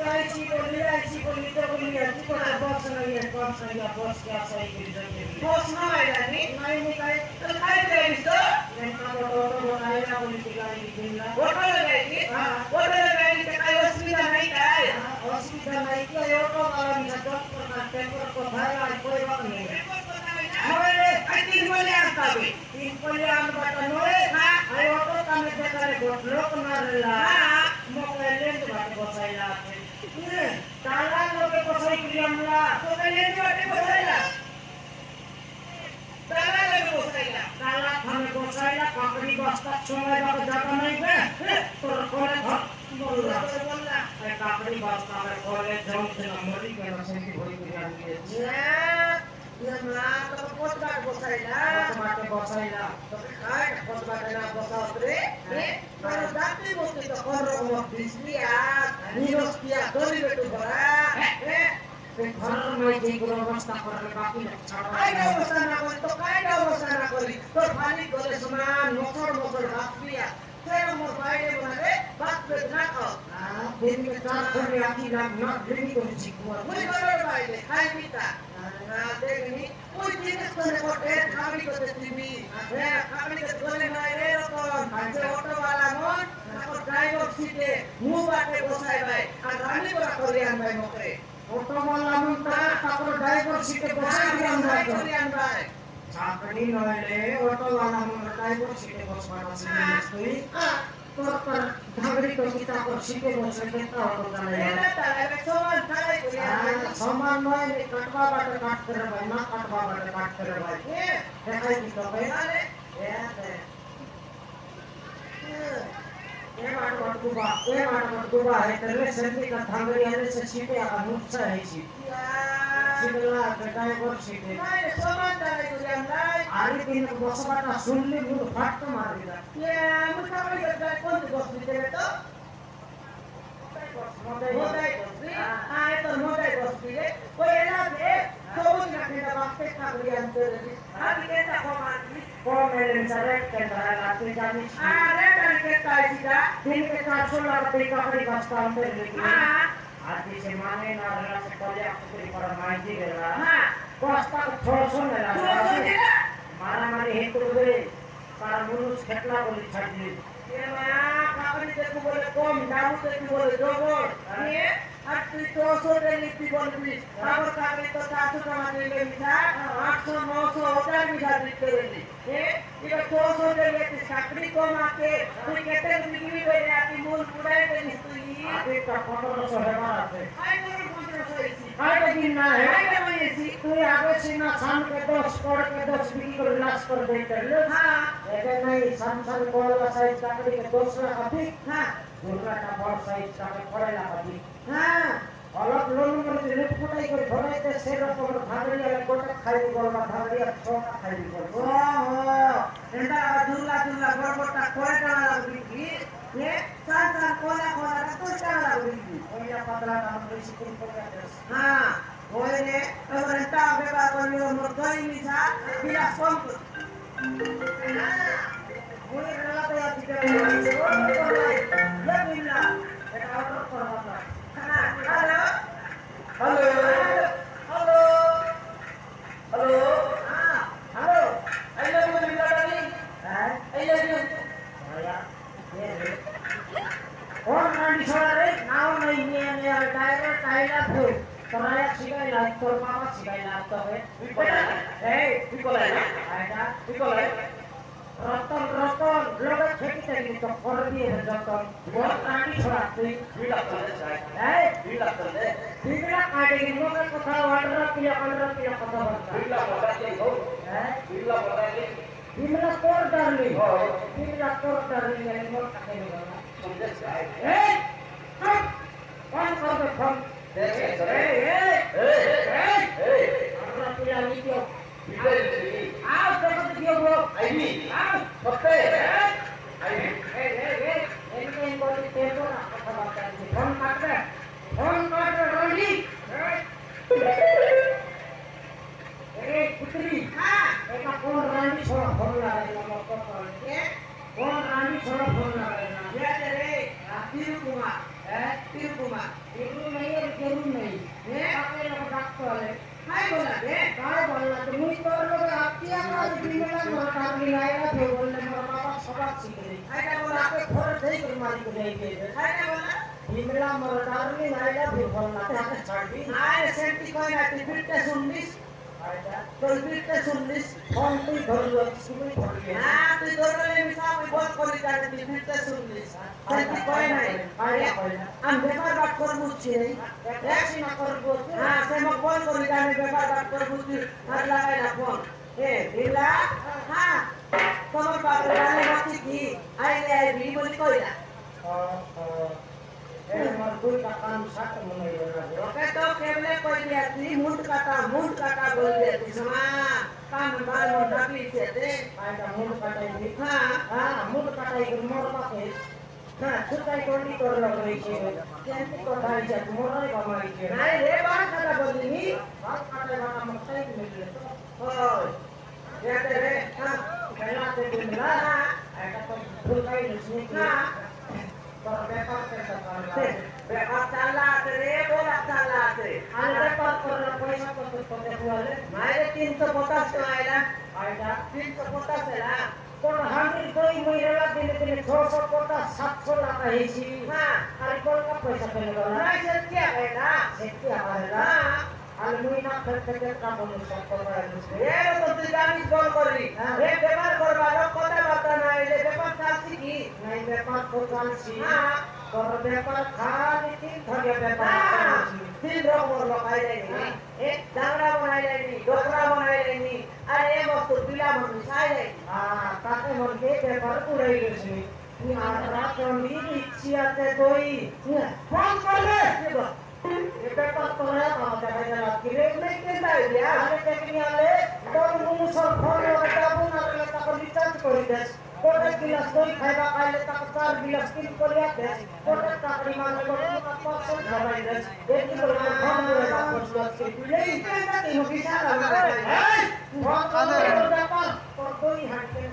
Ai ci con i cosa possono io posso io posso sai che possono mai hai visto la politica di la kai অসুবিধা নাই তাই অসুবিধা নাই কি ওটো কারণ যত টেম্পর কোথায় আর কই বাক নেই আমারে আই তিন বলে আনতাবে তিন বলে আনবা তো নয় আই ওটো কামে দেখারে লোক মারলা মোবাইলে তো বাট বসাইলা তালা লোকে বসাই কিলামলা মোবাইলে তো বাট বসাইলা তালা লোকে বসাইলা তালা থামে বসাইলা কাকড়ি বস্তা সময় বাক জায়গা নাই বে তোর করে ধর বললা এই কাকড়ি বস্তা আমার ঘরে জমছে না মরি কেন সেটি ভরি করে আনিয়েছে না তো পোতবাট বসাইলা তো খাই পোতবাট না বসাওরে তোর দাঁতে বসতে তো করব বিজলিয়া নিরস্তিয়া দরিবে তো ভরা ঘরের মধ্যে কোনো অবস্থা করলে বাকি না কাইটা অবস্থা না করি তো কাইটা অবস্থা না করি তোর পানি গলে সমান মোটর রাখিয়া तेरा मोर बाइडे बनारे बात पे ना खाओ दिन में चार घंटे आती ना दिन को चिकुआ कोई बड़े बाइडे खाई पीता ना देखनी कोई दिन कोने को टेट खावी को देती है खावी के कोने ना रे को जे ऑटो वाला मोन को ड्राइवर सीटे मुंह बाटे बसाई भाई आ रानी बड़ा कोरियान भाई मोकरे ऑटो वाला मोन ता ताको ड्राइवर सीटे बसाई कोरियान भाई चाकड़ी नले ऑटो वाला मन ड्राइवर सीटे बसवाना सीटे तोर पर धागड़ी को सीता को सीटे बसे देता ऑटो चले एला ताले समान थाले कोरिया समान नय कटवा बाटे काट करे भाई ना कटवा बाटे काट करे भाई देखाई दी तो भाई अरे ए बाट गुबा है तेरे संती का धागड़ी आने से सीटे आ नुक्सा है सी सीटला ड्राइवर सीटे नहीं समान थाले कोरिया নাই আরে দিন বসবাটা শুনলে মুখ ফাটতো মার দিলা মুসাফরি করতে কোন বস দিতে তো মোটাই বস আয় তো মোটাই বস দিলে ওই এলা দে সবুজ রাখেটা বাক্সে কাগড়ি আনতে রে আদি কেটা কমানি কমেলেন সারে কেটা রাতে জানি আরে কালকে কাইছিটা দিন কে 400 টাকা কাগড়ি বস্তা আনতে রে আদি সে মানে না রাতে কলে আপনি করা মাইজি গেলা হ্যাঁ বস্তা 600 মেলা মারামারি হেতু করে তার মানুষ খেটলা বলে ছাড় দিয়ে এ মা কাকড়ি দেখো বলে কম দাম দেখো বলে জবর নিয়ে আর তুই 200 টাকা লিখবি বলবি আমার কাকড়ি তো 400 টাকা নিলে মিঠা 800 900 ওটার মিঠা দিতে বলি এটা 200 টাকা লিখবি কাকড়ি কম আছে তুই কেটে বিক্রি করে আতি মূল পুরাই দেনিস তুই আরে তা 1500 হেবার আছে আই করে 1500 এসি আই দিন না আই কেমন এসি তুই আগে সিনা সান के 10 कर के 10 बिक्री कर लाश कर दे कर हां ऐसे नहीं संसार कोला साइज काकड़ी के दूसरा कभी हां दूसरा का बड़ साइज का पड़ेला कभी हां अलग लोन में रेट फटाई कर भराइते से रकम भागड़ी वाला गोटा खाई बोलबा भागड़ी छोटा खाई बोल ओहो एंदा दुल्ला बड़बड़टा कोयटा लागबी ये संसार कोला तो चाला लागबी ओया पतला नाम बेसी कुल पकाते हां ओने अवरंता बेबा कोलियो मोरगई मिसा बिला पंप ओने रला तो आती करे ये बिला এটা অর্ডার করবা হ্যালো হ্যালো হ্যালো হ্যালো হ্যাঁ হ্যালো আই লাভ ইউ বিলা ডালি হ্যাঁ আই লাভ ইউ ভাইয়া ये और नानी छोड़ा रे नाव नहीं ने ड्राइवर टाइला फो তোমারে শিখাইলা তোর বাবা শিখাইলা তবে তুই কোলাই আইটা তুই কোলাই রতন লোক খেতে চাইলি তো করে দিয়ে যতন ওর কাটি ছড়া তুই বিলা করে যাই বিলা করে বিলা কাটে কি লোকের কথা অর্ডার কিলো কথা বলতা বিলা বলাতে হো বিলা বলাতে বিলা তোর ডারলি বিলা তোর ডারলি এর মোর কাটে না সমঝে যায় ফোন করবে ফোন আমরা তুই আমি তো आओ देखो तो क्यों ब्रो आईनी आओ सबसे आईनी इनके इनको तेरे ना কথা বার্তা ফোন কাটবে রনি पुत्री हां एका फोन रानी छोड़ा फोन लगा मत कर फोन रानी छोड़ा फोन लगा ये रे राजीव कुमार तिरुकुमा जरूर नहीं है जरूर नहीं है आपके लोग डॉक्टर है काय बोला बे काय बोलना तो मुझ पर लोग आपकी आवाज बिना मोटार मिलाएगा फिर बोलने मेरा बाबा सबक सीख रही काय काय बोला आपके घर से ही मारी को नहीं दे काय काय बोला बिमला मोटार मिलाएगा फिर बोलना तो छोड़ दी नाय सेंटी कोई ना टिकट सुनलीस तो टिकट सुनलीस कौन कोई घर लोग सुबह पड़ गया हां तू दोरले मिसा बहुत कोई जाने टिकट सुनलीस सेंटी कोई नाही आया पहला हम व्यापार बात कर बुझছি टैक्सी ना कर बोल हां से मैं फोन कर जाने व्यापार बात कर बुझছি हाथ लगाए ना फोन ए दिला हां তোমার বাপ রানে বাতি কি আইলে আইবি বলি কইলা मर कोई का काम साथ में नहीं होना ओके तो केवले कोई दिया थी मुंड काटा बोल दिया थी समा कान बाल में डाली थे दे आया मुंड काटाई थी हां हां मुंड काटाई के मोर पाके ना सुताई कोडी कर लग रही छे केंती को डाई जा मोर रे कमाई छे नहीं रे बात काटा बोली नी बात काटे वाला मकई मिल तो ओय ये तेरे हां पहला से मिला ऐसा तो फुल काई नहीं हां पर व्यापार के सरकार व्यापार चला रे बोला चला रे आले व्यापार कर पैसा को हुआले मारे 350 तो आइला आइला 350 है ना कोण हांडी कोई महिला दिने दिने 650 700 लाख है सी हां अरे कोण का पैसा पेले गला नहीं सत्य है ना सेती आला हां आले मुइना खर्च का बोल सकतो है ये तो तू जानिस बोल करी रे व्यापार करबा लोग कथा बाता ना आइले व्यापार चालसी की नहीं व्यापार को चालसी हां कर व्यापार खाली तीन थगे व्यापार तीन रोग लगाई लेनी एक दांगड़ा बनाई लेनी डोकरा बनाई लेनी अरे ये वस्तु पीला मन साई लेनी हां ताके मन के व्यापार पुराई गसी नी आरा चोंडी इच्छा ते कोई फोन कर ले ये व्यापार तो है बाबा का रात की रेट नहीं केंदा है यार अरे टेक्नियाले कोन मुसर फोन लगा बुना रे तक रिचार्ज कर दे कोटे गिलास कोई खाइबा खाइले तक 4 गिलास तीन कोलिया दे कोटे टाकड़ी मांगे को का परसेंट भराई दे एक किलो का फोन रहेगा 5 लाख के ले केंदा तीन विचार लगा है फोन कर व्यापार और कोई हट के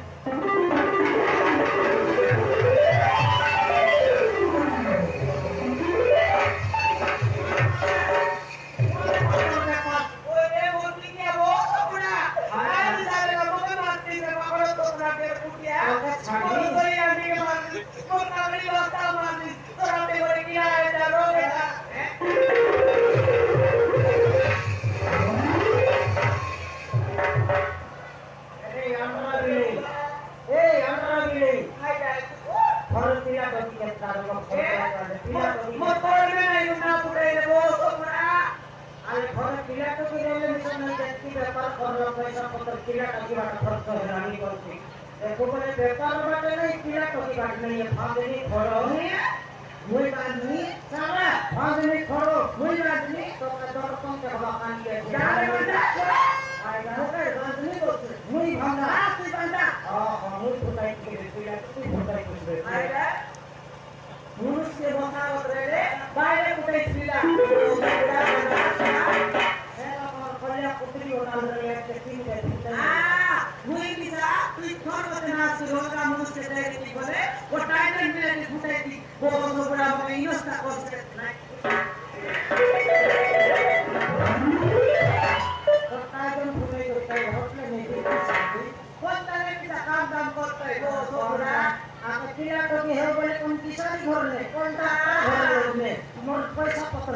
पैसा पत्र